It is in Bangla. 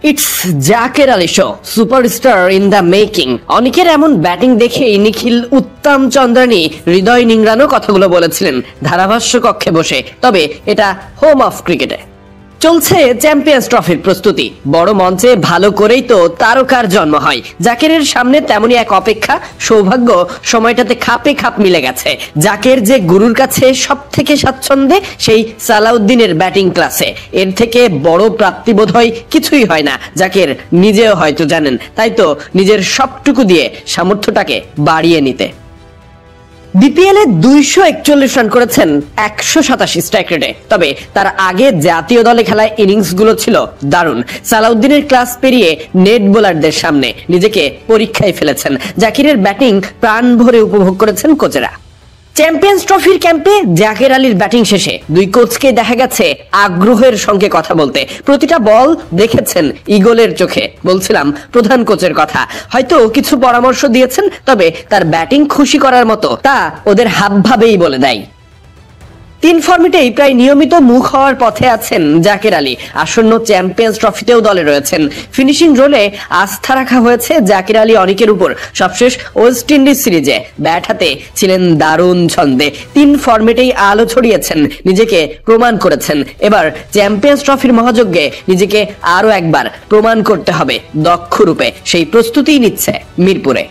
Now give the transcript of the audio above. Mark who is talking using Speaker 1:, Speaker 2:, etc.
Speaker 1: It's Jaker Ali show, superstar in the making. অনেকের এমন ব্যাটিং দেখেই নিখিল উত্তম চন্দ্রানী হৃদয় নিংড়ানো কথাগুলো বলেছিলেন ধারাভাষ্য কক্ষে বসে। তবে এটা হোম অফ ক্রিকেটে চলছে চ্যাম্পিয়ন্স ট্রফির প্রস্তুতি। বড় মঞ্চে ভালো করেই তো তারকার জন্ম হয়। জাকেরের সামনে তেমনই এক অপেক্ষা। সৌভাগ্য সময়টাতে খাপে খাপ মিলে গেছে। জাকের যে গুরুর কাছে সব থেকে স্বাচ্ছন্দ্যে, সেই সালাউদ্দিনের ব্যাটিং ক্লাসে। এর থেকে বড় প্রাপ্তি বোধ হয় কিছুই হয় না। জাকের নিজেও হয়তো জানেন, তাই তো নিজের সবটুকু দিয়ে সামর্থ্যটাকে বাড়িয়ে নিতে। বিপিএল এ 241 রান করেছেন 187 স্ট্রাইক রেটে। তবে তার আগে জাতীয় দলে খেলায় ইনিংস গুলো ছিল দারুণ। সালাউদ্দিনের ক্লাস পেরিয়ে নেট বোলারদের সামনে নিজেকে পরীক্ষায় ফেলেছেন। জাকিরের ব্যাটিং প্রাণ ভরে উপভোগ করেছেন কোচেরা। চ্যাম্পিয়ন্স ট্রফির ক্যাম্পে জাকের আলীর ব্যাটিং শেষে দুই কোচকে দেখা গেছে আগ্রহের সঙ্গে কথা বলতে। প্রতিটা বল দেখেছেন ইগলের চোখে। বলছিলাম প্রধান কোচের কথা। হয়তো কিছু পরামর্শ দিয়েছেন, তবে তার ব্যাটিং খুশি করার মতো তা ওদের হাবভাবেই বলে দেয়। 3 ফর্মেটেই প্রায় নিয়মিত মুখ হওয়ার পথে আছেন জাকের আলী। আসন্ন চ্যাম্পিয়ন্স ট্রফিতেও দলে রয়েছেন। ফিনিশিং রোলে আস্থা রাখা হয়েছে জাকের আলী অনেকের উপর। সবশেষ ওয়েস্ট ইন্ডিজ সিরিজে ব্যাট হাতে ছিলেন দারুণ ছন্দে। 3 ফর্মেটেই আলো ছড়িয়েছেন, নিজেকে প্রমাণ করেছেন। এবার চ্যাম্পিয়ন্স ট্রফির মহাযজ্ঞে নিজেকে আরো একবার প্রমাণ করতে হবে দক্ষ রূপে। সেই প্রস্তুতিই নিচ্ছে মিরপুরে।